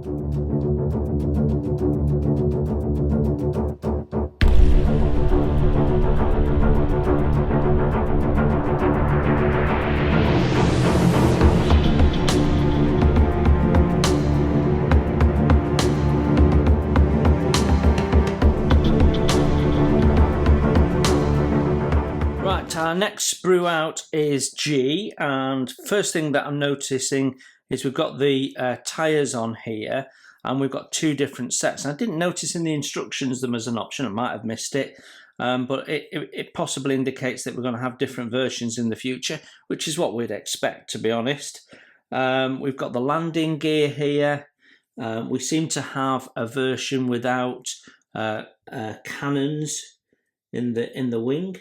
Our next sprue out is G, and first thing that I'm noticing is we've got the tyres on here, and we've got two different sets. And I didn't notice in the instructions them as an option. I might have missed it, but it possibly indicates that we're going to have different versions in the future, which is what we'd expect, to be honest. We've got the landing gear here. We seem to have a version without cannons in the wing,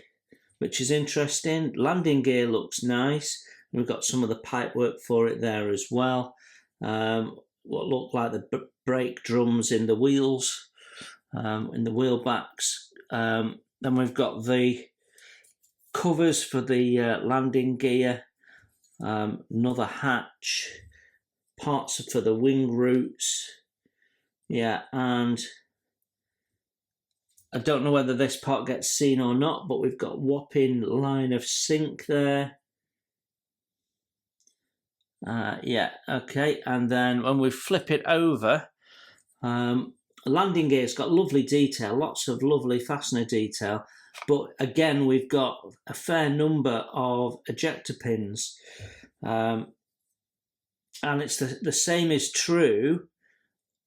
which is interesting. Landing gear looks nice. We've got some of the pipe work for it there as well. What look like the brake drums in the wheels, in the wheel backs. Then we've got the covers for the landing gear, another hatch, parts for the wing roots. Yeah, and I don't know whether this part gets seen or not, but we've got a whopping line of sync there. Yeah, okay. And then when we flip it over, landing gear's got lovely detail, lots of lovely fastener detail. But again, we've got a fair number of ejector pins. And it's the same is true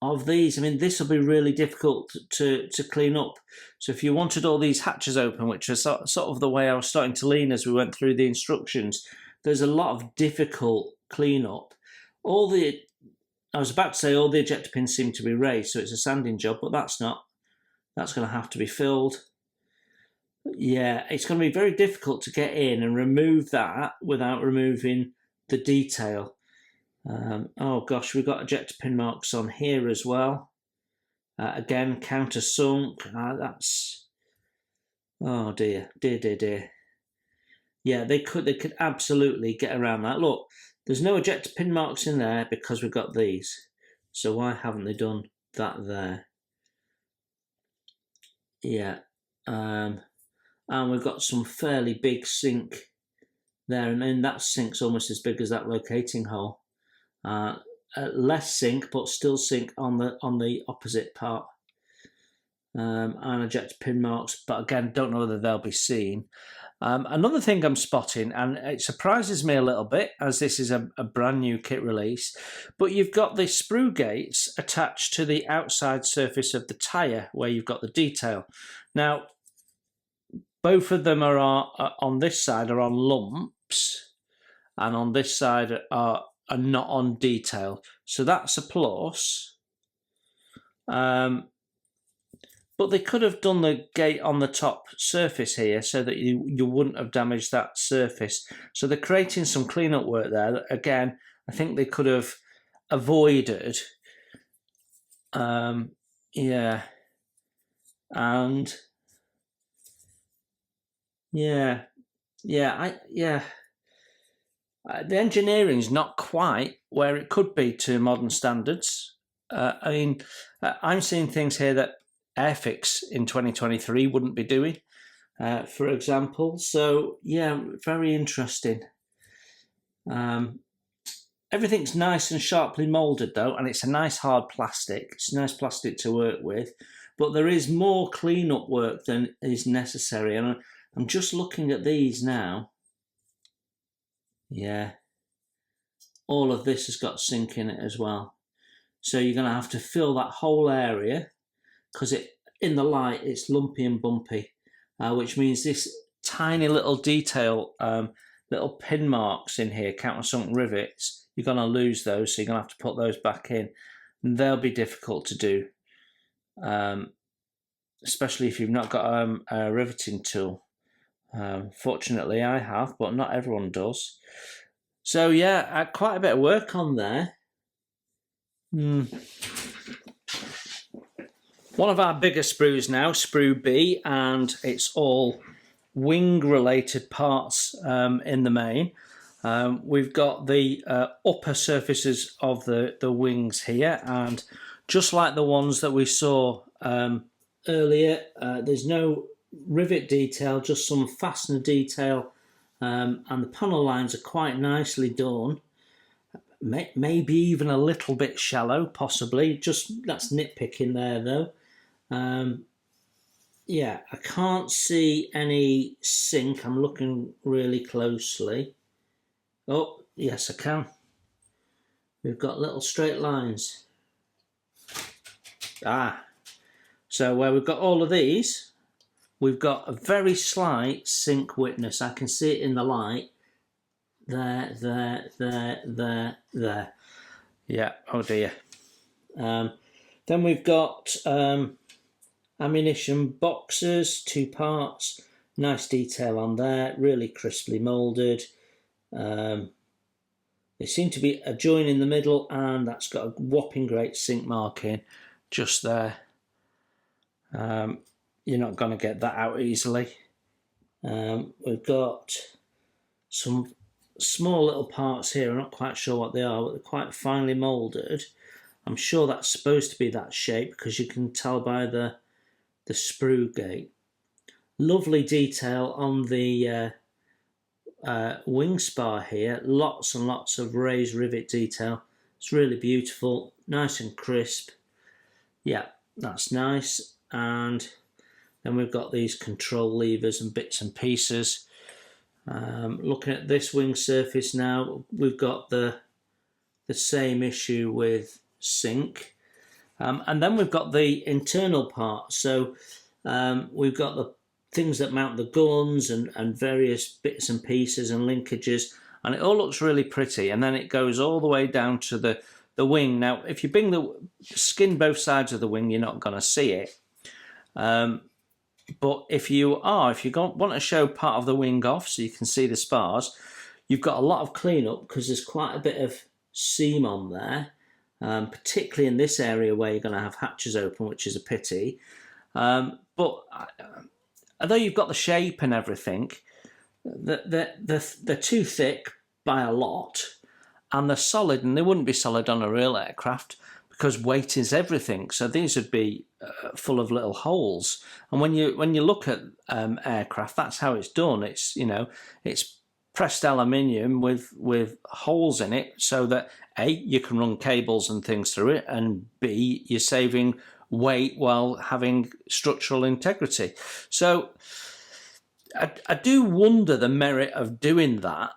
of these. I mean, this will be really difficult to clean up. So if you wanted all these hatches open, which is sort of the way I was starting to lean as we went through the instructions, there's a lot of difficult cleanup. I was about to say all the ejector pins seem to be raised, so it's a sanding job, but that's not. That's going to have to be filled. Yeah, it's going to be very difficult to get in and remove that without removing the detail. Oh gosh, we've got ejector pin marks on here as well. Again, countersunk. That's, oh dear. Yeah, they could absolutely get around that. Look, there's no ejector pin marks in there because we've got these. So why haven't they done that there? Yeah, and we've got some fairly big sink there, and then that sink's almost as big as that locating hole. Less sink, but still sink on the opposite part, and ejector pin marks, but again, don't know whether they'll be seen. Another thing I'm spotting, and it surprises me a little bit as this is a brand new kit release, but you've got the sprue gates attached to the outside surface of the tyre where you've got the detail. Now, both of them are on this side are on lumps, and on this side are not on detail, so that's a plus. But they could have done the gate on the top surface here so that you wouldn't have damaged that surface. So they're creating some cleanup work there that, again, I think they could have avoided. Yeah, and yeah. The engineering's not quite where it could be to modern standards. I mean, I'm seeing things here that Airfix in 2023 wouldn't be doing, for example. So, yeah, very interesting. Everything's nice and sharply moulded, though, and it's a nice hard plastic. It's nice plastic to work with. But there is more clean-up work than is necessary. And I'm just looking at these now. Yeah, all of this has got sink in it as well. So you're going to have to fill that whole area because in the light it's lumpy and bumpy, which means this tiny little detail, little pin marks in here, countersunk rivets, you're going to lose those, so you're going to have to put those back in. And they'll be difficult to do, especially if you've not got a riveting tool. Fortunately I have, but not everyone does. So yeah, quite a bit of work on there. One of our bigger sprues now, sprue B, and it's all wing related parts in the main. We've got the upper surfaces of the wings here, and just like the ones that we saw earlier, there's no rivet detail, just some fastener detail, and the panel lines are quite nicely done. Maybe even a little bit shallow, possibly. Just that's nitpicking there, though. Yeah, I can't see any sink. I'm looking really closely. Oh, yes, I can. We've got little straight lines. So where we've got all of these, we've got a very slight sink witness. I can see it in the light. There. Yeah, oh dear. Then we've got ammunition boxes, 2 parts. Nice detail on there, really crisply moulded. They seem to be a join in the middle, and that's got a whopping great sink marking just there. You're not going to get that out easily. We've got some small little parts here. I'm not quite sure what they are, but they're quite finely moulded. I'm sure that's supposed to be that shape because you can tell by the sprue gate. Lovely detail on the wing spar here. Lots and lots of raised rivet detail. It's really beautiful, nice and crisp. Yeah, that's nice. And then we've got these control levers and bits and pieces. Looking at this wing surface now, we've got the same issue with sink. And then we've got the internal part. So we've got the things that mount the guns and various bits and pieces and linkages, and it all looks really pretty. And then it goes all the way down to the wing. Now, if you bring the skin both sides of the wing, you're not going to see it. But if you want to show part of the wing off so you can see the spars, you've got a lot of cleanup because there's quite a bit of seam on there, particularly in this area where you're going to have hatches open, which is a pity. But although you've got the shape and everything, they're too thick by a lot, and they're solid, and they wouldn't be solid on a real aircraft because weight is everything. So these would be full of little holes. And when you look at aircraft, that's how it's done. It's it's pressed aluminium with holes in it so that A, you can run cables and things through it, and B, you're saving weight while having structural integrity. So I do wonder the merit of doing that.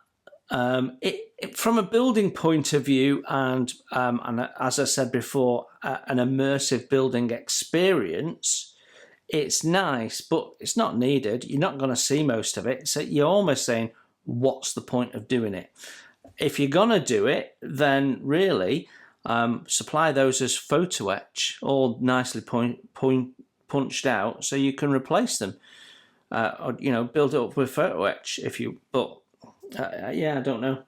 From a building point of view, and as I said before, an immersive building experience, it's nice, but it's not needed. You're not going to see most of it. So you're almost saying, what's the point of doing it? If you're going to do it, then really supply those as photo etch, all nicely punched out, so you can replace them. Or build it up with photo etch if you. But yeah, I don't know.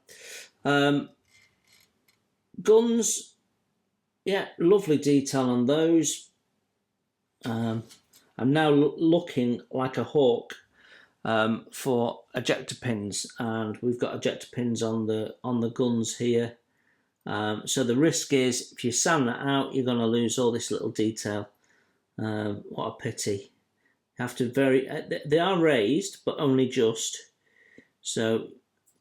Guns, yeah, lovely detail on those. I'm now looking like a hawk for ejector pins, and we've got ejector pins on the guns here. So the risk is if you sand that out, you're going to lose all this little detail. What a pity. You have to they are raised, but only just. So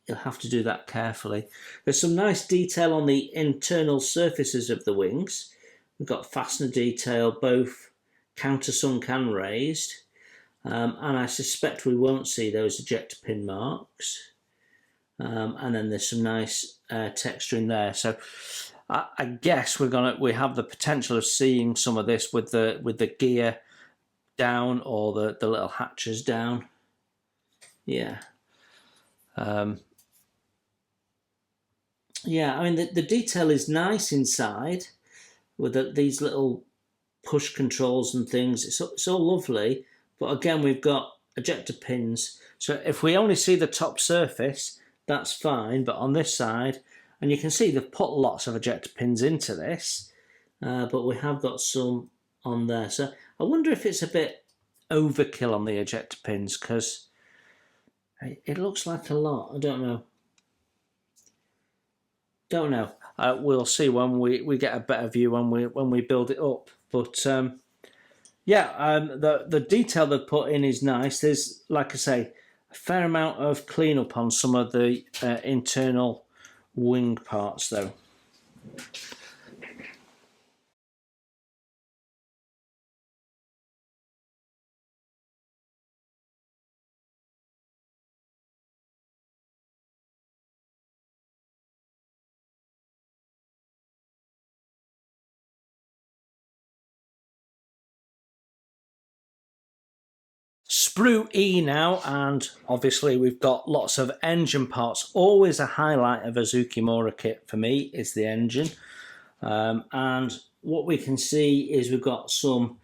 you'll have to do that carefully. There's some nice detail on the internal surfaces of the wings. We've got fastener detail, both countersunk and raised. And I suspect we won't see those ejector pin marks. And then there's some nice texture in there. So I guess we have the potential of seeing some of this with the gear down or the little hatches down. Yeah. Yeah, I mean, the detail is nice inside with these little push controls and things. It's all lovely. But again, we've got ejector pins. So if we only see the top surface, that's fine. But on this side, and you can see they've put lots of ejector pins into this, but we have got some on there. So I wonder if it's a bit overkill on the ejector pins because it looks like a lot. I don't know. don't know. We'll see when we get a better view when we build it up. But yeah, the detail they've put in is nice. There's, like I say, a fair amount of cleanup on some of the internal wing parts, though. Sprue E now, and obviously we've got lots of engine parts. Always a highlight of a Zoukei-Mura kit for me is the engine. And what we can see is we've got some,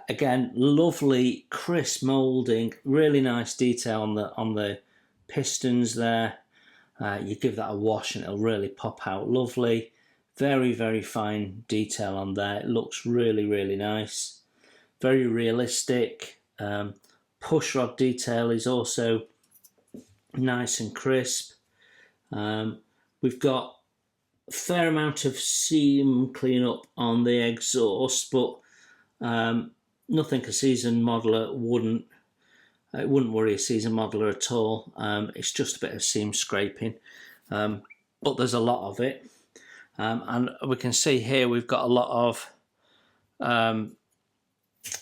again, lovely crisp moulding, really nice detail on the pistons there. You give that a wash and it'll really pop out lovely. Very, very fine detail on there. It looks really, really nice. Very realistic. Push rod detail is also nice and crisp. We've got a fair amount of seam cleanup on the exhaust, but nothing a seasoned modeler wouldn't. It wouldn't worry a seasoned modeler at all. It's just a bit of seam scraping, but there's a lot of it. And we can see here we've got a lot of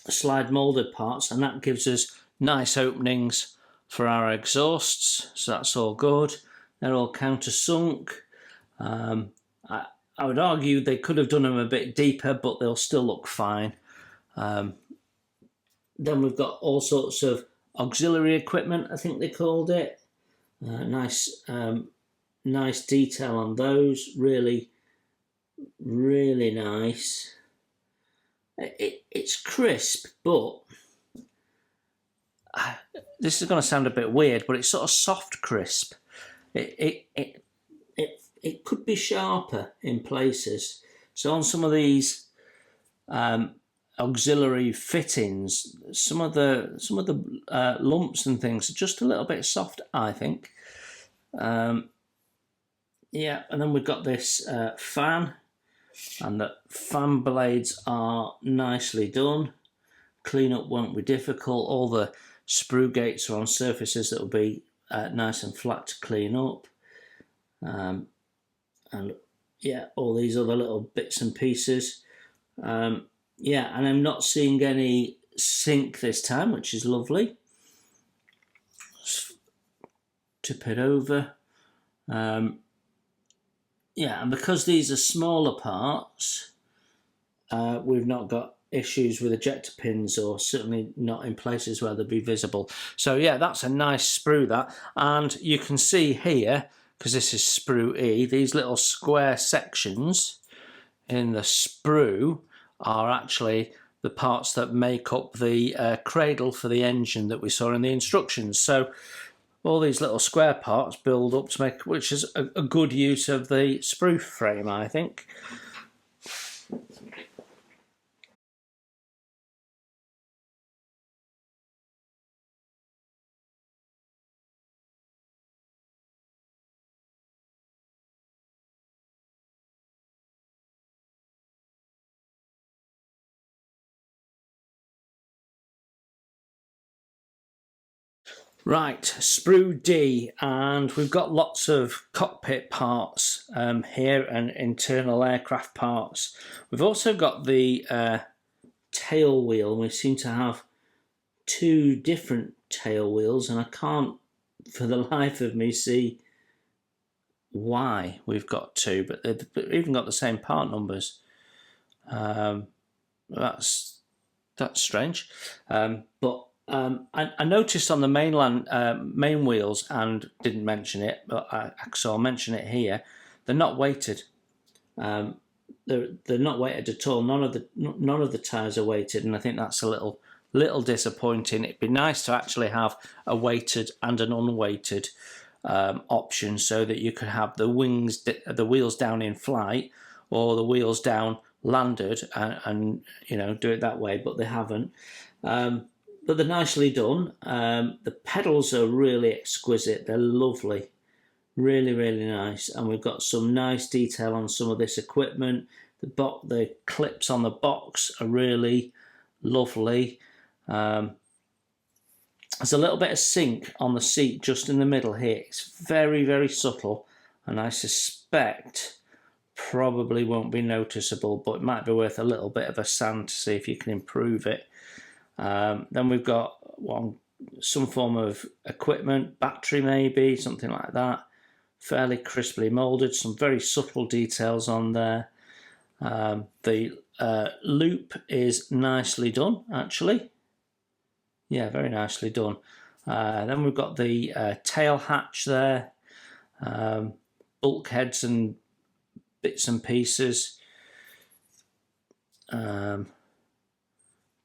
slide molded parts, and that gives us nice openings for our exhausts, so that's all good. They're all countersunk. I would argue they could have done them a bit deeper, but they'll still look fine. Then we've got all sorts of auxiliary equipment, I think they called it. Nice detail on those. Really, really nice. It's crisp, but this is going to sound a bit weird, but it's sort of soft crisp. It could be sharper in places. So on some of these auxiliary fittings, some of the lumps and things are just a little bit soft, I think. Yeah, and then we've got this fan, and the fan blades are nicely done. Cleanup won't be difficult. All the sprue gates are on surfaces that will be nice and flat to clean up. And yeah, all these other little bits and pieces. Yeah, and I'm not seeing any sink this time, which is lovely. Let's tip it over. Yeah, and because these are smaller parts, we've not got issues with ejector pins, or certainly not in places where they'll be visible. So yeah, that's a nice sprue, that. And you can see here, because this is sprue E, these little square sections in the sprue are actually the parts that make up the cradle for the engine that we saw in the instructions. So all these little square parts build up to make, which is a good use of the sprue frame, I think. Right, sprue D, and we've got lots of cockpit parts here and internal aircraft parts. We've also got the tail wheel. We seem to have two different tail wheels, and I can't for the life of me see why we've got two, but they've even got the same part numbers. That's strange. But I noticed on the main wheels, and didn't mention it, but I'll mention it here. They're not weighted. They're not weighted at all. None of the tyres are weighted, and I think that's a little disappointing. It'd be nice to actually have a weighted and an unweighted option, so that you could have the wheels down in flight, or the wheels down landed, and you know, do it that way. But they haven't. But they're nicely done. The pedals are really exquisite. They're lovely. Really, really nice. And we've got some nice detail on some of this equipment. The clips on the box are really lovely. There's a little bit of sink on the seat just in the middle here. It's very, very subtle, and I suspect probably won't be noticeable, but it might be worth a little bit of a sand to see if you can improve it. Then we've got some form of equipment, battery maybe, something like that. Fairly crisply moulded, some very subtle details on there. The loop is nicely done, actually. Yeah, very nicely done. Then we've got the tail hatch there, bulkheads and bits and pieces.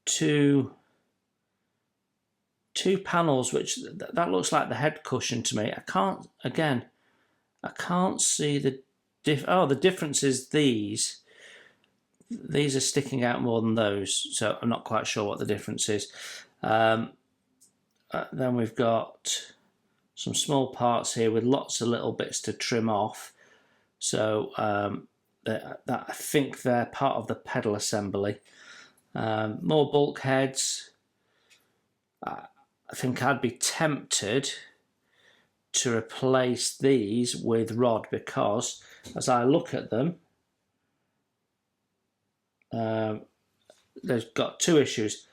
Two panels, which that looks like the head cushion to me. I can't see the the difference is these are sticking out more than those, so I'm not quite sure what the difference is. Then we've got some small parts here with lots of little bits to trim off, so that I think they're part of the pedal assembly. More bulkheads. I think I'd be tempted to replace these with rod, because as I look at them, they've got two issues.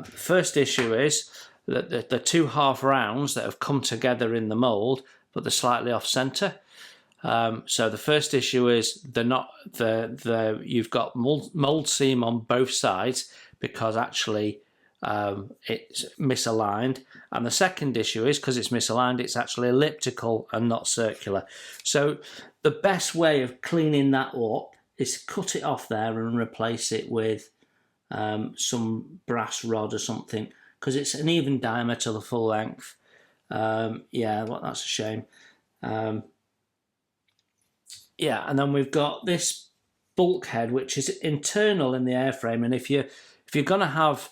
First issue is that the two half rounds that have come together in the mould, but they're slightly off centre. So the first issue is they're not you've got mould seam on both sides, because actually it's misaligned, and the second issue is because it's misaligned, it's actually elliptical and not circular. So the best way of cleaning that up is to cut it off there and replace it with some brass rod or something, because it's an even diameter the full length. Yeah, well, that's a shame. Yeah, and then we've got this bulkhead which is internal in the airframe, and if you're going to have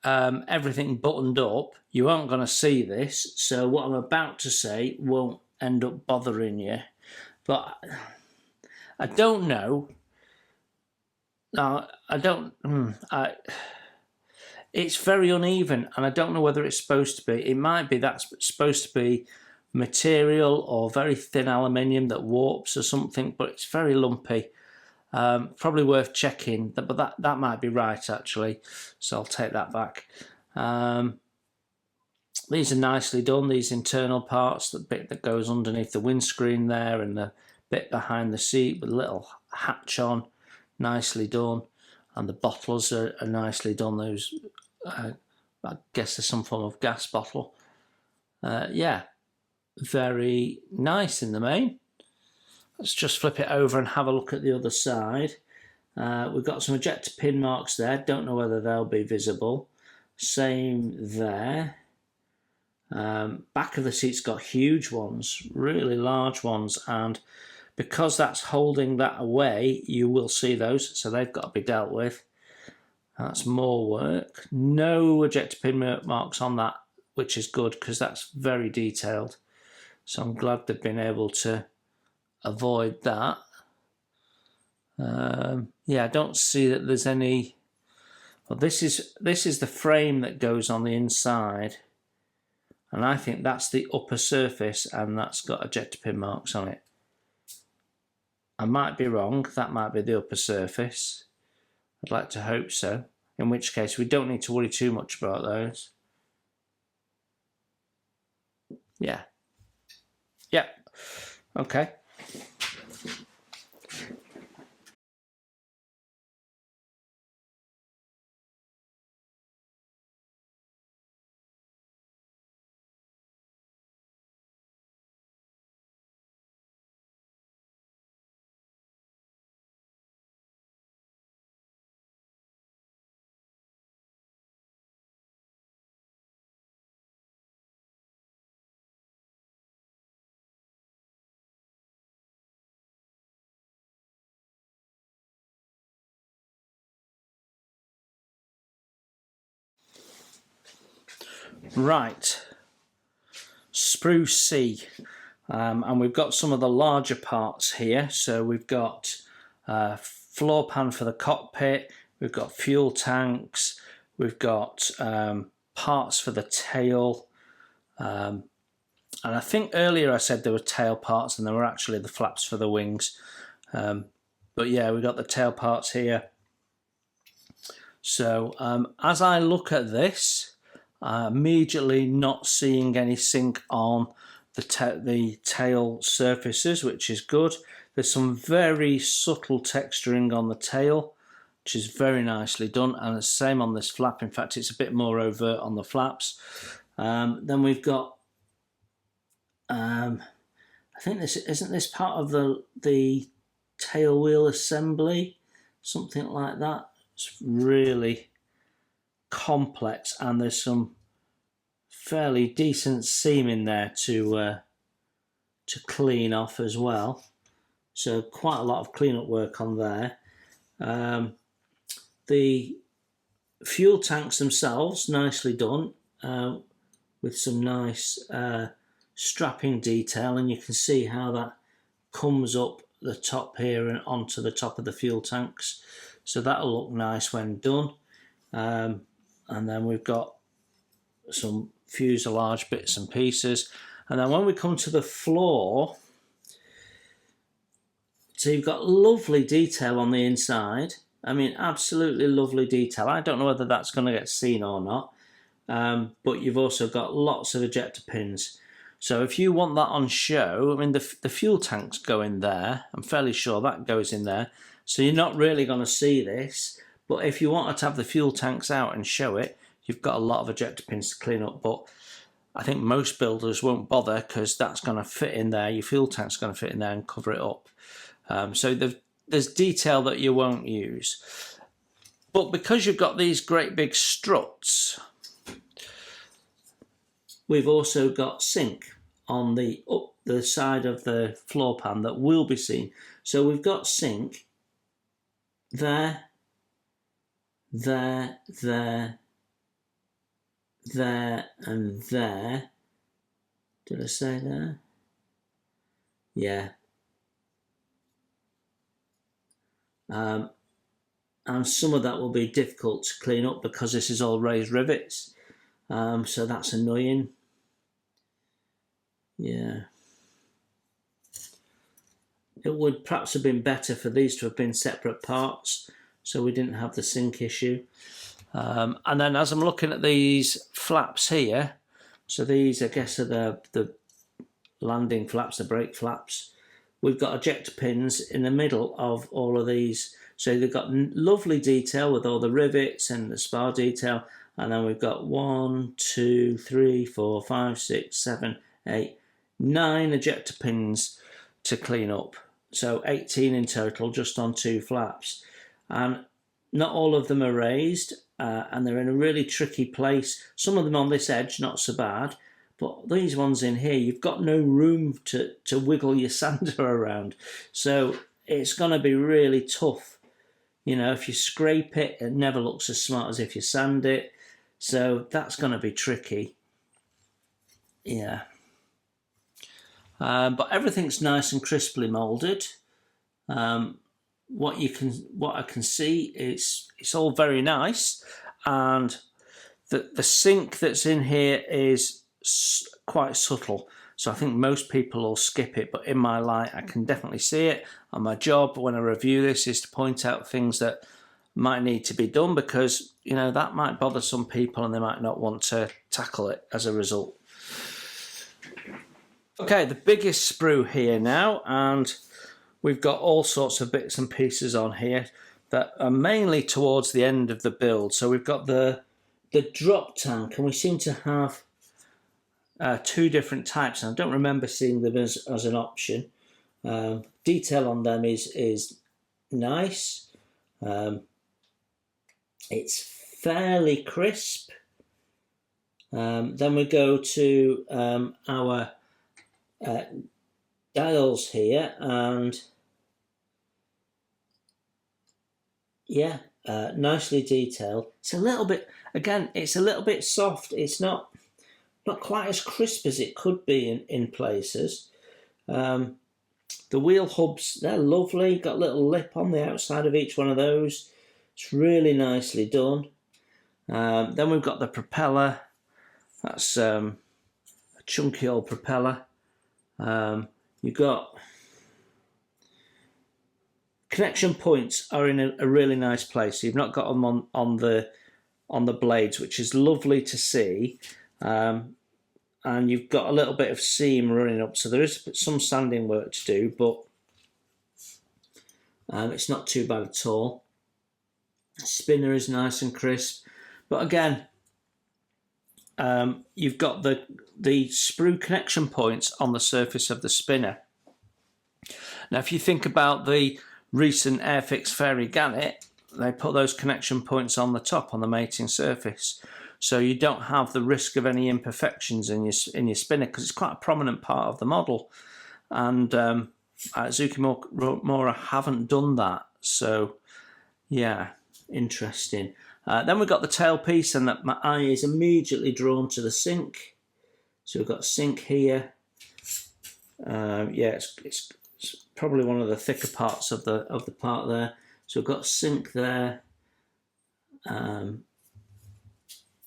everything buttoned up, you aren't going to see this, so what I'm about to say won't end up bothering you. But I don't know. No, I don't. It's very uneven, and I don't know whether it's supposed to be. It might be that's supposed to be material or very thin aluminium that warps or something, but it's very lumpy. Probably worth checking, but that might be right actually, so I'll take that back. These are nicely done, these internal parts, the bit that goes underneath the windscreen there and the bit behind the seat with a little hatch on, nicely done, and the bottles are nicely done. Those, I guess there's some form of gas bottle. Yeah, very nice in the main. Let's just flip it over and have a look at the other side. We've got some ejector pin marks there. Don't know whether they'll be visible. Same there. Back of the seat's got huge ones, really large ones, and because that's holding that away, you will see those, so they've got to be dealt with. That's more work. No ejector pin marks on that, which is good because that's very detailed. So I'm glad they've been able to avoid that. Yeah, I don't see that there's any. Well, this is the frame that goes on the inside, and I think that's the upper surface, and that's got ejector pin marks on it. I might be wrong. That might be the upper surface. I'd like to hope so. In which case, we don't need to worry too much about those. Yeah. Yep. Okay. Right. Sprue C. And we've got some of the larger parts here. So we've got floor pan for the cockpit, we've got fuel tanks, we've got parts for the tail, and I think earlier I said there were tail parts and there were actually the flaps for the wings. But yeah, we've got the tail parts here. So as I look at this, I'm immediately not seeing any sink on the tail surfaces, which is good. There's some very subtle texturing on the tail, which is very nicely done, and the same on this flap. In fact, it's a bit more overt on the flaps. Then we've got, I think isn't this part of the tail wheel assembly, something like that. It's really complex, and there's some fairly decent seam in there to clean off as well. So quite a lot of cleanup work on there. The fuel tanks themselves, nicely done, with some nice strapping detail, and you can see how that comes up the top here and onto the top of the fuel tanks. So that'll look nice when done. And then we've got some fuselage bits and pieces. And then when we come to the floor, so you've got lovely detail on the inside. I mean, absolutely lovely detail. I don't know whether that's going to get seen or not. But you've also got lots of ejector pins. So if you want that on show, I mean, the fuel tanks go in there. I'm fairly sure that goes in there. So you're not really going to see this. But if you wanted to have the fuel tanks out and show it, you've got a lot of ejector pins to clean up. But I think most builders won't bother because that's going to fit in there. Your fuel tank's going to fit in there and cover it up. So there's detail that you won't use. But because you've got these great big struts, we've also got sink on the side of the floor pan that will be seen. So we've got sink there, there, there, there, and there. Did I say there? Yeah. And some of that will be difficult to clean up because this is all raised rivets. So that's annoying. Yeah. It would perhaps have been better for these to have been separate parts so we didn't have the sink issue. And then as I'm looking at these flaps here, so these I guess are the landing flaps, the brake flaps. We've got ejector pins in the middle of all of these. So they've got lovely detail with all the rivets and the spar detail. And then we've got 1, 2, 3, 4, 5, 6, 7, 8, 9 ejector pins to clean up. So 18 in total just on 2 flaps. And not all of them are raised and they're in a really tricky place. Some of them on this edge, not so bad. But these ones in here, you've got no room to wiggle your sander around. So it's going to be really tough. You know, if you scrape it, it never looks as smart as if you sand it. So that's going to be tricky. Yeah. But everything's nice and crisply moulded. What I can see is it's all very nice. And the sink that's in here is quite subtle, so I think most people will skip it, but in my light I can definitely see it, and my job when I review this is to point out things that might need to be done because, you know, that might bother some people and they might not want to tackle it as a result. Okay, the biggest sprue here now, and we've got all sorts of bits and pieces on here that are mainly towards the end of the build. So we've got the drop tank, and we seem to have 2 different types, and I don't remember seeing them as an option. Detail on them is nice. It's fairly crisp. Then we go to our dials here, and yeah, nicely detailed. It's a little bit, again, it's a little bit soft. It's not quite as crisp as it could be in places. The wheel hubs, they're lovely. Got a little lip on the outside of each one of those. It's really nicely done. Then we've got the propeller. That's a chunky old propeller. You've got connection points are in a really nice place. You've not got them on the blades, which is lovely to see. And you've got a little bit of seam running up, so there is some sanding work to do, but it's not too bad at all. The spinner is nice and crisp, but again, you've got the sprue connection points on the surface of the spinner. Now, if you think about the recent Airfix Fairy Gannet, they put those connection points on the top, on the mating surface, so you don't have the risk of any imperfections in your spinner, because it's quite a prominent part of the model. And Zoukei-Mura haven't done that, so yeah, interesting. Then we've got the tailpiece, and that my eye is immediately drawn to the sink. So we've got a sink here. Yeah, it's probably one of the thicker parts of the part there. So we've got a sink there.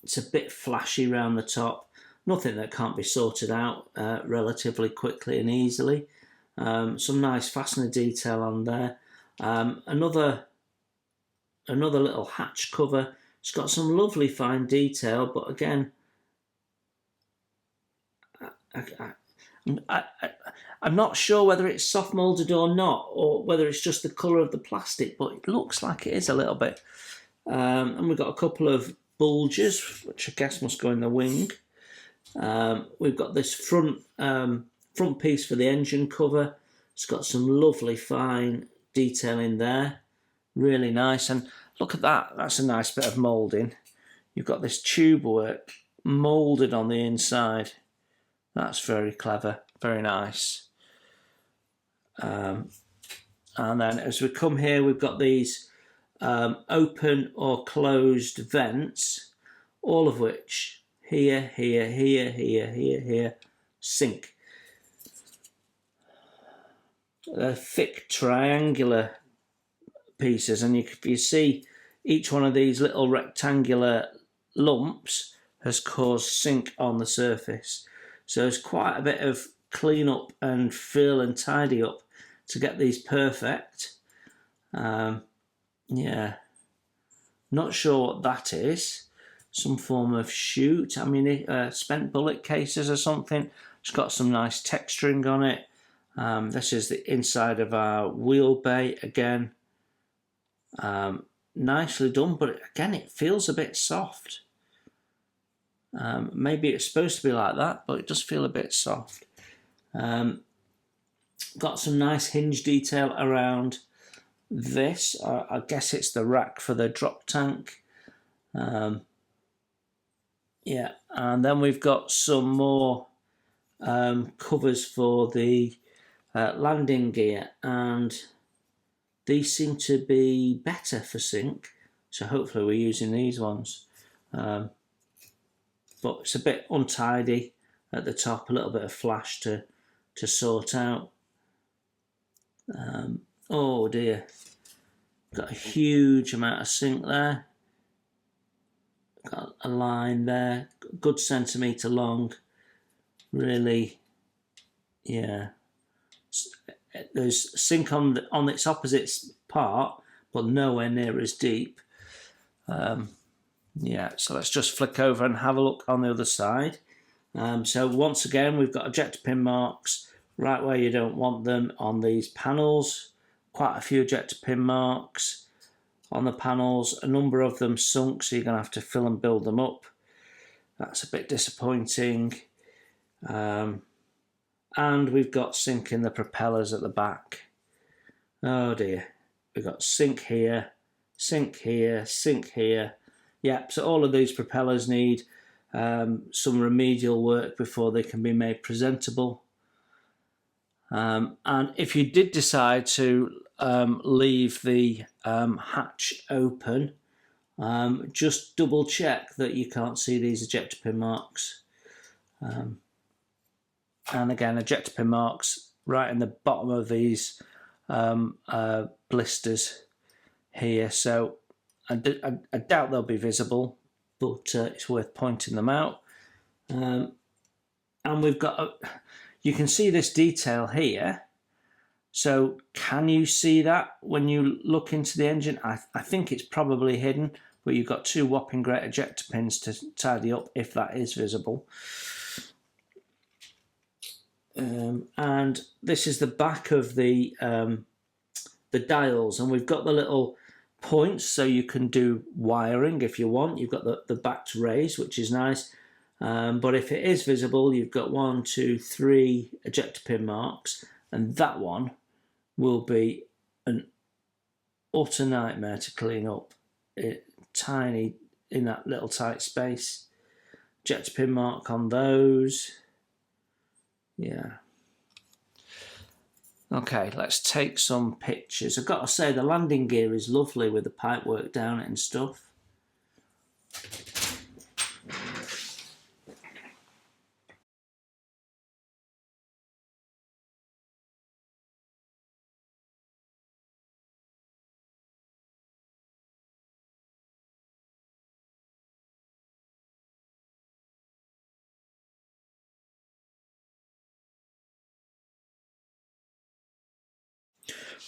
It's a bit flashy around the top. Nothing that can't be sorted out relatively quickly and easily. Some nice fastener detail on there. Another little hatch cover. It's got some lovely fine detail, but again, I'm not sure whether it's soft moulded or not, or whether it's just the colour of the plastic, but it looks like it is a little bit. And we've got a couple of bulges, which I guess must go in the wing. We've got this front piece for the engine cover. It's got some lovely fine detail in there. Really nice. And look at that. That's a nice bit of moulding. You've got this tube work moulded on the inside. That's very clever. Very nice. And then as we come here, we've got these open or closed vents, all of which here, sink. They're thick triangular pieces, and you see each one of these little rectangular lumps has caused sink on the surface. So there's quite a bit of clean up and fill and tidy up to get these perfect. Yeah, not sure what that is. Some form of chute. I mean, spent bullet cases or something. It's got some nice texturing on it. This is the inside of our wheel bay again. Nicely done, but again, it feels a bit soft. Maybe it's supposed to be like that, but it does feel a bit soft. Got some nice hinge detail around this. I guess it's the rack for the drop tank. Yeah, and then we've got some more covers for the landing gear, and these seem to be better for sink, so hopefully we're using these ones. But it's a bit untidy at the top, a little bit of flash to sort out. Oh dear, got a huge amount of sink there. Got a line there, good centimetre long. Really, yeah. There's sink on its opposite part, but nowhere near as deep. Yeah, so let's just flick over and have a look on the other side. So once again, we've got ejector pin marks right where you don't want them on these panels. Quite a few ejector pin marks on the panels, a number of them sunk, so you're going to have to fill and build them up. That's a bit disappointing. And we've got sink in the propellers at the back. Oh dear. We've got sink here, sink here, sink here. Yep, so all of these propellers need some remedial work before they can be made presentable. And if you did decide to leave the hatch open, just double check that you can't see these ejector pin marks. And again, ejector pin marks right in the bottom of these blisters here, so I doubt they'll be visible, but it's worth pointing them out. And we've got, you can see this detail here. So can you see that when you look into the engine? I think it's probably hidden, but you've got two whopping great ejector pins to tidy up if that is visible. And this is the back of the dials, and we've got the little points so you can do wiring if you want. You've got the backed rays, which is nice. But if it is visible, you've got 1, 2, 3 ejector pin marks, and that one will be an utter nightmare to clean up. Tiny in that little tight space. Ejector pin mark on those. Yeah. Okay, let's take some pictures. I've got to say the landing gear is lovely with the pipework down it and stuff.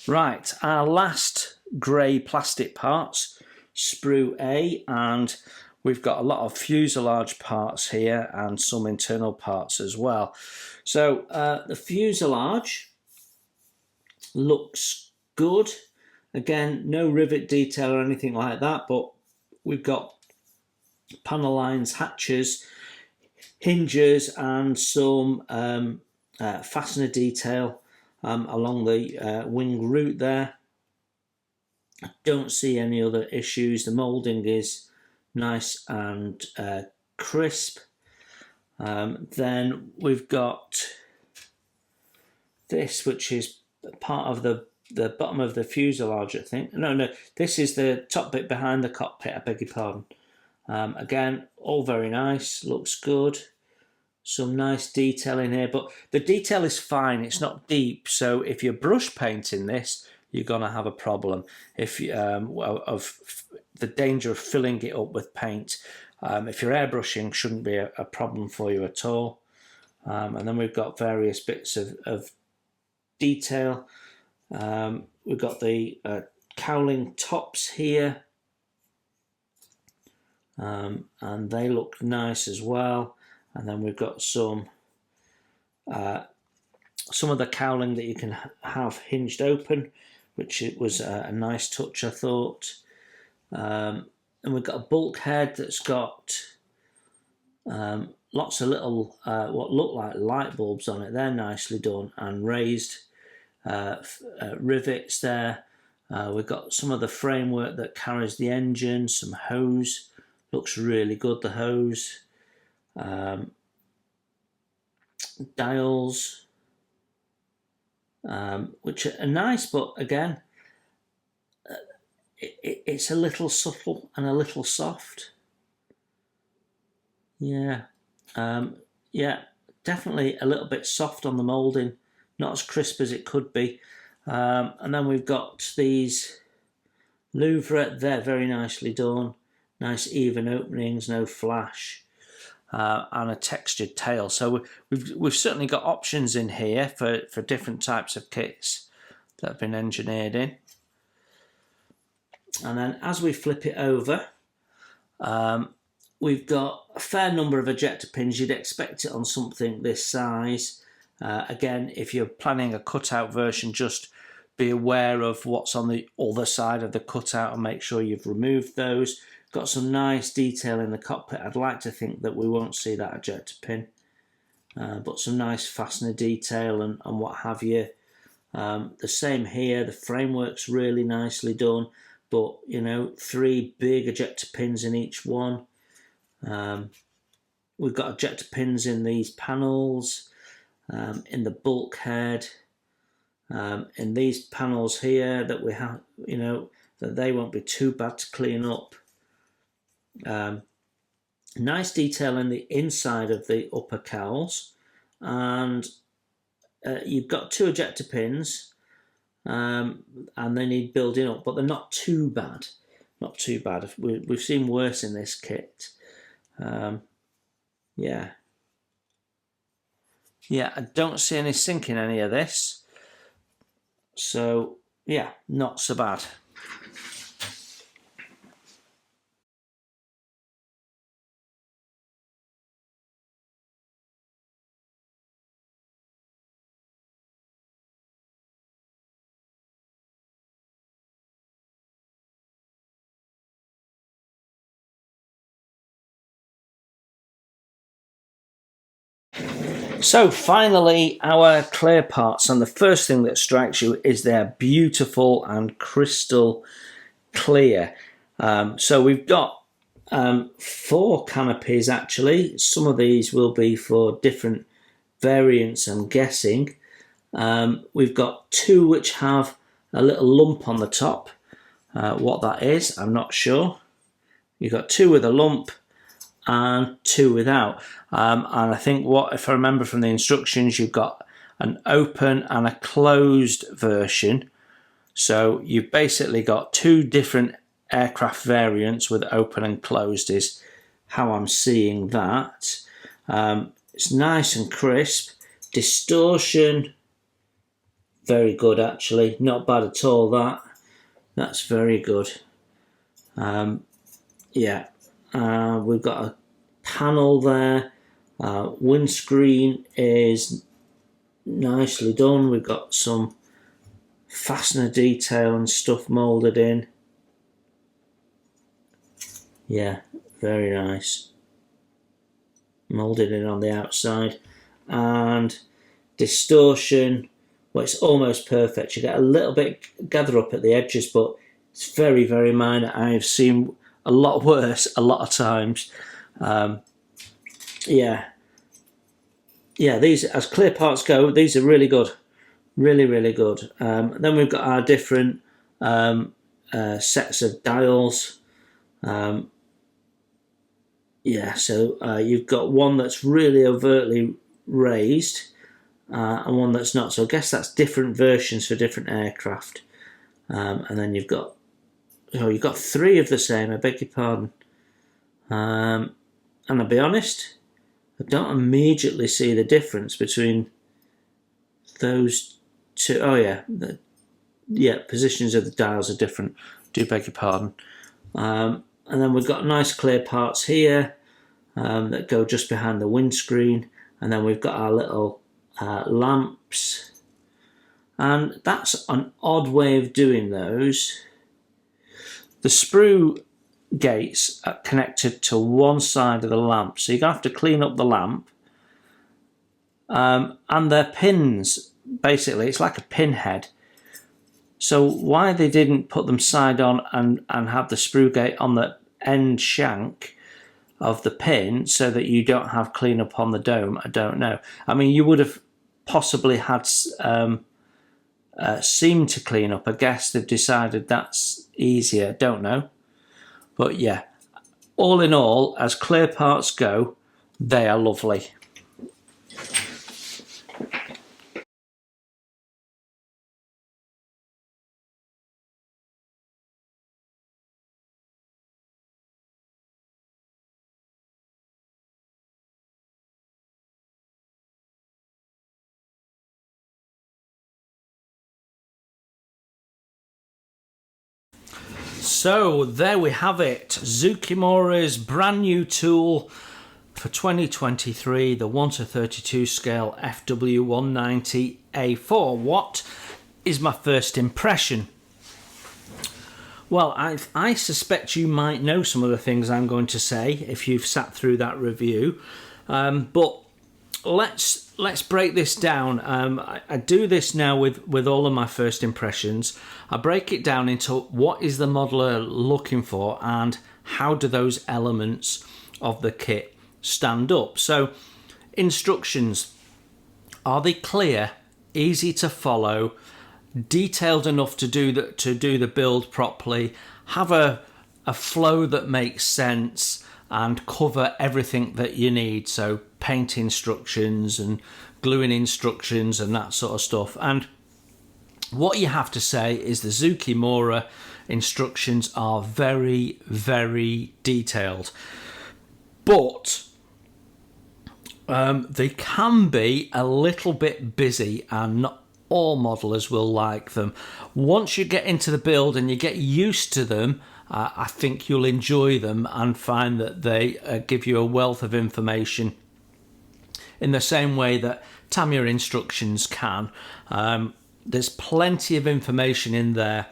Right, our last grey plastic parts, sprue A, and we've got a lot of fuselage parts here and some internal parts as well. So the fuselage looks good. Again, no rivet detail or anything like that, but we've got panel lines, hatches, hinges, and some fastener detail along the wing root there. I don't see any other issues. The moulding is nice and crisp. Then we've got this, which is part of the bottom of the fuselage, I think. No, this is the top bit behind the cockpit, I beg your pardon. Again, all very nice, looks good. Some nice detail in here, but the detail is fine, it's not deep, so if you're brush painting this, you're going to have a problem if you, of the danger of filling it up with paint. If you're airbrushing, shouldn't be a problem for you at all. And then we've got various bits of detail. We've got the cowling tops here, and they look nice as well. And then we've got some of the cowling that you can have hinged open, which it was a nice touch, I thought. And we've got a bulkhead that's got lots of little what look like light bulbs on it. They're nicely done, and raised rivets there. We've got some of the framework that carries the engine, some hose. Looks really good, the hose. Dials, which are nice, but again, it's a little subtle and a little soft. Yeah, yeah, definitely a little bit soft on the moulding, not as crisp as it could be. And then we've got these louvre, they're very nicely done, nice even openings, no flash. And a textured tail. So we've certainly got options in here for different types of kits that have been engineered in. And then as we flip it over, we've got a fair number of ejector pins. You'd expect it on something this size. Again, if you're planning a cutout version, just be aware of what's on the other side of the cutout and make sure you've removed those. Got some nice detail in the cockpit. I'd like to think that we won't see that ejector pin, but some nice fastener detail and what have you. The same here, the framework's really nicely done, but you know, 3 big ejector pins in each one. We've got ejector pins in these panels, in the bulkhead, in these panels here that we have, you know, that they won't be too bad to clean up. Nice detail in the inside of the upper cowls, and you've got 2 ejector pins, and they need building up, but they're not too bad. Not too bad. We've seen worse in this kit. Yeah. Yeah, I don't see any sink in any of this. So, yeah, not so bad. So finally, our clear parts, and the first thing that strikes you is they're beautiful and crystal clear. So we've got 4 canopies actually. Some of these will be for different variants, I'm guessing. We've got 2 which have a little lump on the top. What that is, I'm not sure. You've got 2 with a lump and 2 without. And I think if I remember from the instructions, you've got an open and a closed version. So you've basically got 2 different aircraft variants with open and closed is how I'm seeing that. It's nice and crisp. Distortion, very good actually. Not bad at all that. That's very good. Yeah. We've got a panel there. Windscreen is nicely done. We've got some fastener detail and stuff moulded in. Yeah, very nice. Moulded in on the outside. And distortion, well, it's almost perfect. You get a little bit gather up at the edges, but it's very, very minor. I've seen a lot worse a lot of times. Yeah, these, as clear parts go, these are really good. Really, really good. Then we've got our different sets of dials. Yeah, so you've got one that's really overtly raised and one that's not. So I guess that's different versions for different aircraft. And then you've got 3 of the same, I beg your pardon. And I'll be honest, I don't immediately see the difference between those 2. Oh yeah, positions of the dials are different. Do beg your pardon. And then we've got nice clear parts here that go just behind the windscreen. And then we've got our little lamps. And that's an odd way of doing those. The sprue gates are connected to one side of the lamp, so you're going to have to clean up the lamp. And their pins, basically, it's like a pin head. So why they didn't put them side on and have the sprue gate on the end shank of the pin so that you don't have clean up on the dome, I don't know. I mean, you would have possibly had seam to clean up. I guess they've decided that's easier, don't know. But yeah, all in all, as clear parts go, they are lovely. So there we have it, Zoukei-Mura's brand new tool for 2023, the 1:32 scale FW190 A-4. What is my first impression? Well, I suspect you might know some of the things I'm going to say if you've sat through that review, but let's break this down. I do this now with all of my first impressions. I break it down into what is the modeler looking for and how do those elements of the kit stand up. So, instructions, are they clear, easy to follow, detailed enough to do the build properly, have a flow that makes sense and cover everything that you need? So paint instructions and gluing instructions and that sort of stuff. And what you have to say is the Zoukei-Mura instructions are very, very detailed, but they can be a little bit busy, and not all modelers will like them. Once you get into the build and you get used to them, I think you'll enjoy them and find that they give you a wealth of information in the same way that Tamiya instructions can. There's plenty of information in there.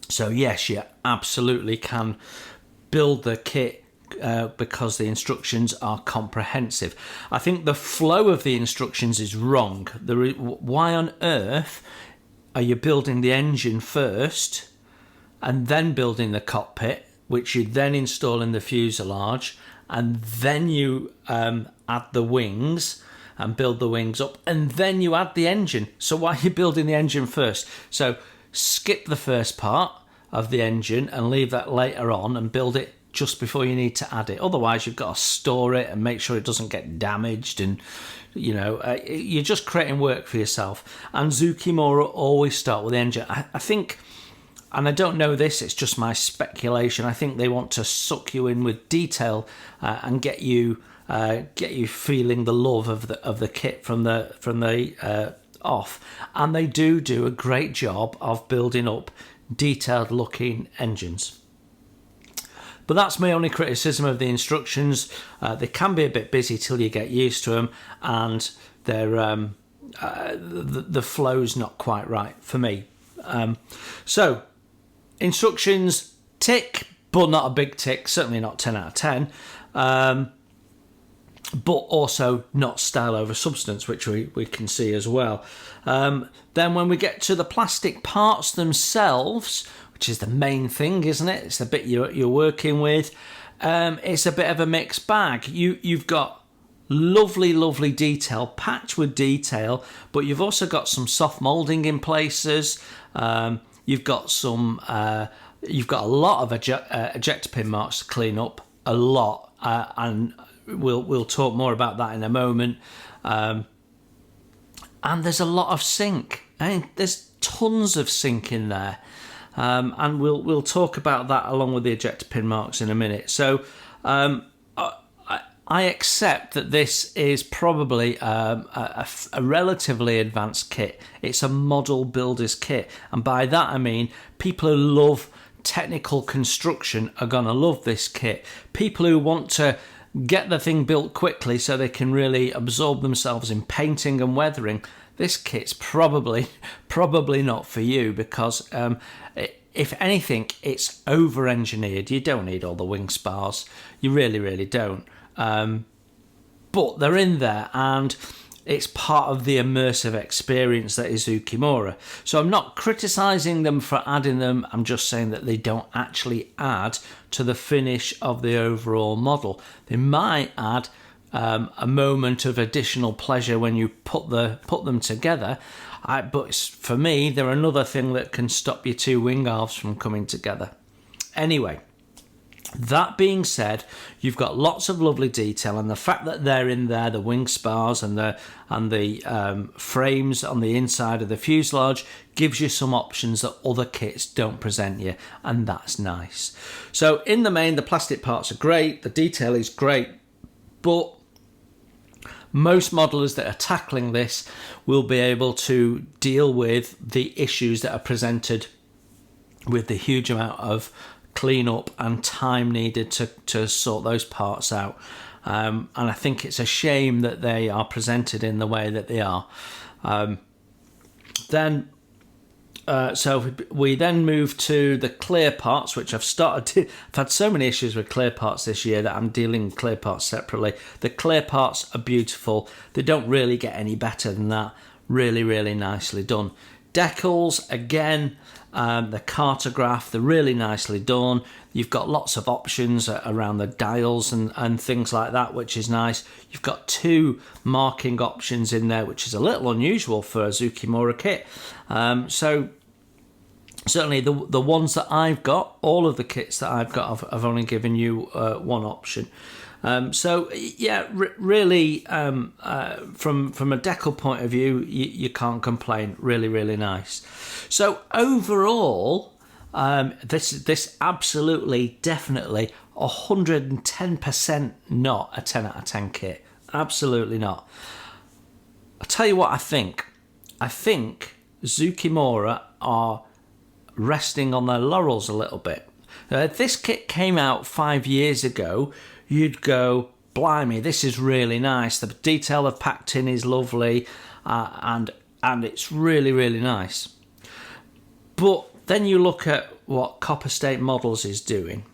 So yes, you absolutely can build the kit because the instructions are comprehensive. I think the flow of the instructions is wrong. Why on earth are you building the engine first and then building the cockpit, which you then install in the fuselage, and then you add the wings and build the wings up, and then you add the engine? So why are you building the engine first? So skip the first part of the engine and leave that later on and build it just before you need to add it. Otherwise, you've got to store it and make sure it doesn't get damaged, and you're just creating work for yourself. And Zoukei-Mura always start with the engine. I think, and I don't know this, it's just my speculation, I think they want to suck you in with detail and get you feeling the love of the kit from the off. And they do a great job of building up detailed looking engines. But that's my only criticism of the instructions. They can be a bit busy till you get used to them, and they're the flow's not quite right for me. So instructions, tick, but not a big tick, certainly not 10 out of 10. But also not style over substance, which we can see as well. Then when we get to the plastic parts themselves, which is the main thing, isn't it? It's the bit you're working with. It's a bit of a mixed bag. You've got lovely detail, packed with detail, but you've also got some soft moulding in places. You've got a lot of ejector pin marks to clean up, a lot, and we'll talk more about that in a moment. And there's a lot of sink. There's tons of sink in there. And we'll talk about that along with the ejector pin marks in a minute. So I accept that this is probably a relatively advanced kit. It's a model builder's kit, and by that I mean people who love technical construction are going to love this kit. People who want to get the thing built quickly so they can really absorb themselves in painting and weathering, this kit's probably not for you, because if anything, it's over-engineered. You don't need all the wing spars. You really don't. But they're in there, and it's part of the immersive experience that is Zoukei-Mura. So I'm not criticising them for adding them. I'm just saying that they don't actually add to the finish of the overall model. They might add a moment of additional pleasure when you put them together. But for me, they're another thing that can stop your two wing halves from coming together. Anyway, that being said, you've got lots of lovely detail, and the fact that they're in there, the wing spars and the frames on the inside of the fuselage, gives you some options that other kits don't present you, and that's nice. So in the main, the plastic parts are great, the detail is great, but most modelers that are tackling this will be able to deal with the issues that are presented with the huge amount of clean up and time needed to sort those parts out. And I think it's a shame that they are presented in the way that they are. So we then move to the clear parts, which I've had so many issues with clear parts this year that I'm dealing with clear parts separately. The clear parts are beautiful. They don't really get any better than that. Really nicely done. Decals, again, the cartograph, they're really nicely done. You've got lots of options around the dials and things like that, which is nice. You've got two marking options in there, which is a little unusual for a Zoukei-Mura kit. So certainly the ones that I've got, all of the kits that I've got, I've only given you one option. So yeah, really, from a decal point of view, you can't complain. Really, really nice. So overall, this absolutely, definitely, 110% not a 10 out of 10 kit. Absolutely not. I'll tell you what I think. I think Zoukei-Mura are resting on their laurels a little bit. If this kit came out 5 years ago, you'd go, blimey, this is really nice. The detail they've packed in is lovely, and it's really, really nice. But then you look at what Copper State Models is doing,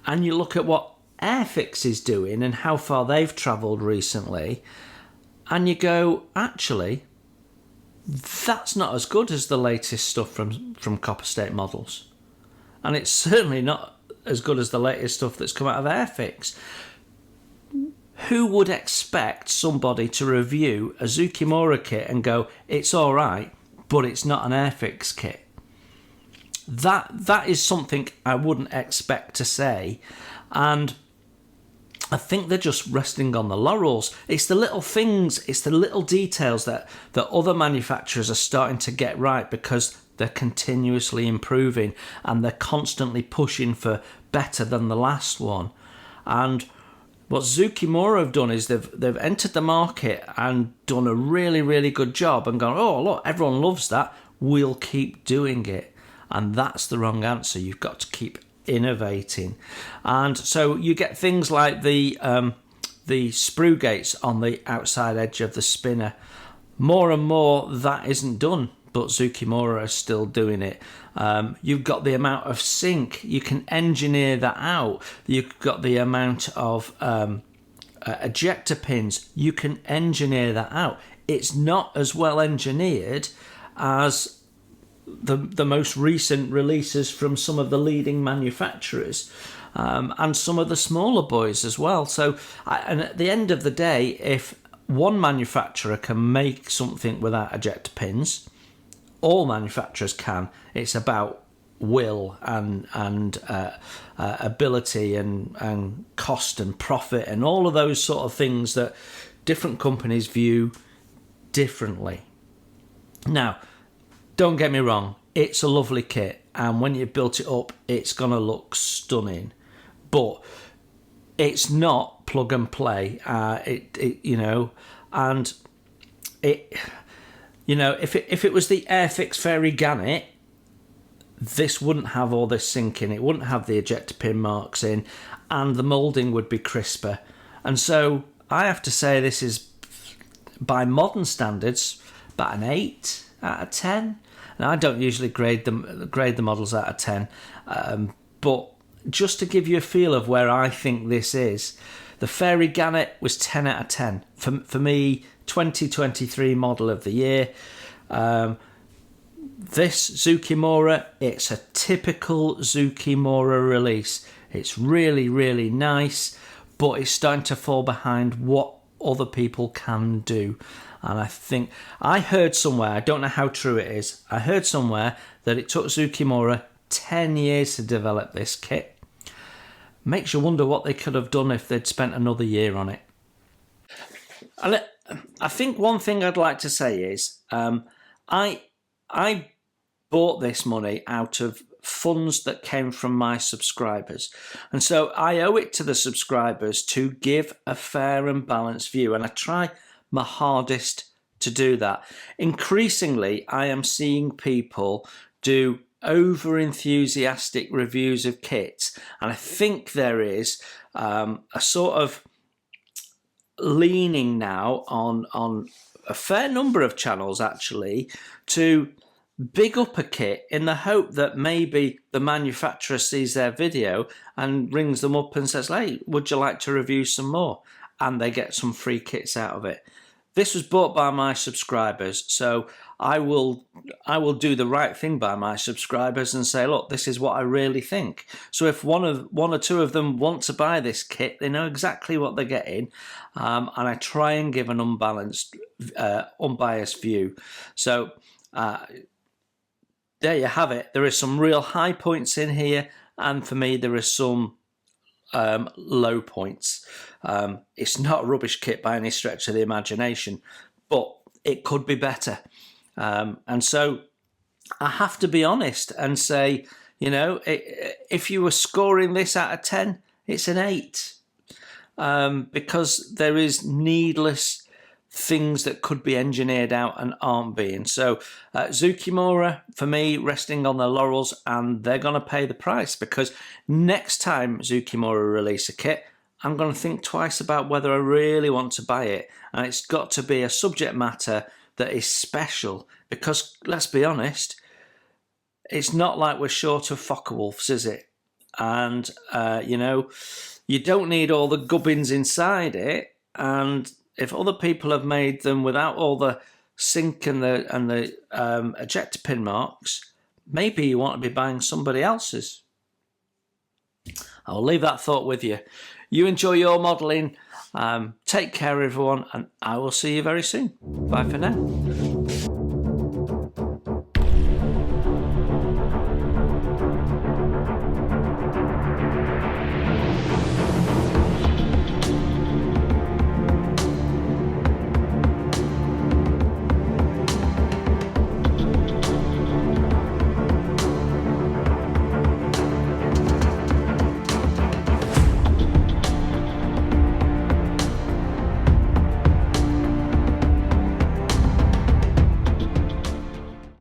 and you look at what Airfix is doing and how far they've travelled recently, and you go, actually, that's not as good as the latest stuff from Copper State Models. And it's certainly not as good as the latest stuff that's come out of Airfix. Who would expect somebody to review a Zoukei-Mura kit and go, it's all right, but it's not an Airfix kit? That is something I wouldn't expect to say. And I think they're just resting on the laurels. It's the little things, it's the little details that other manufacturers are starting to get right, because they're continuously improving and they're constantly pushing for better than the last one. And what Zoukei-Mura have done is they've entered the market and done a really, really good job and gone, oh, look, everyone loves that, we'll keep doing it. And that's the wrong answer. You've got to keep innovating. And so you get things like the sprue gates on the outside edge of the spinner. More and more that isn't done, but Zoukei-Mura are still doing it. You've got the amount of sink, you can engineer that out. You've got the amount of ejector pins, you can engineer that out. It's not as well engineered as the most recent releases from some of the leading manufacturers, and some of the smaller boys as well. So, and at the end of the day, if one manufacturer can make something without ejector pins, all manufacturers can. It's about will and ability and cost and profit and all of those sort of things that different companies view differently. Now, don't get me wrong, it's a lovely kit, and when you've built it up, it's going to look stunning. But it's not plug and play. If it was the Airfix Fairy Gannet, this wouldn't have all this sinking. It wouldn't have the ejector pin marks in, and the moulding would be crisper. And so I have to say this is, by modern standards, about an 8 out of 10. Now, I don't usually grade the models out of 10, but just to give you a feel of where I think this is, the Fairy Gannet was 10 out of 10. For me, 2023 model of the year. This Zoukei-Mura, it's a typical Zoukei-Mura release. It's really, really nice, but it's starting to fall behind what other people can do. And I think, I heard somewhere, I don't know how true it is, I heard somewhere that it took Zoukei-Mura 10 years to develop this kit. Makes you wonder what they could have done if they'd spent another year on it. And I think one thing I'd like to say is, I bought this money out of funds that came from my subscribers. And so I owe it to the subscribers to give a fair and balanced view. And I try my hardest to do that. Increasingly, I am seeing people do over-enthusiastic reviews of kits. And I think there is a sort of leaning now on a fair number of channels, actually, to big up a kit in the hope that maybe the manufacturer sees their video and rings them up and says, hey, would you like to review some more? And they get some free kits out of it. This was bought by my subscribers, so I will do the right thing by my subscribers and say, look, this is what I really think. So if one or two of them want to buy this kit, they know exactly what they're getting, and I try and give an unbiased view. So there you have it. There is some real high points in here, and for me there is some low points. It's not a rubbish kit by any stretch of the imagination, but it could be better. And so I have to be honest and say, you know, if you were scoring this out of 10, it's an 8. Because there is needless things that could be engineered out and aren't being. So Zoukei-Mura, for me, resting on their laurels, and they're going to pay the price, because next time Zoukei-Mura release a kit, I'm going to think twice about whether I really want to buy it. And it's got to be a subject matter that is special, because let's be honest, it's not like we're short of Focke Wulfs, is it? And, you know, you don't need all the gubbins inside it, and if other people have made them without all the sink and the ejector pin marks, maybe you want to be buying somebody else's. I'll leave that thought with you. You enjoy your modelling. Take care, everyone, and I will see you very soon. Bye for now.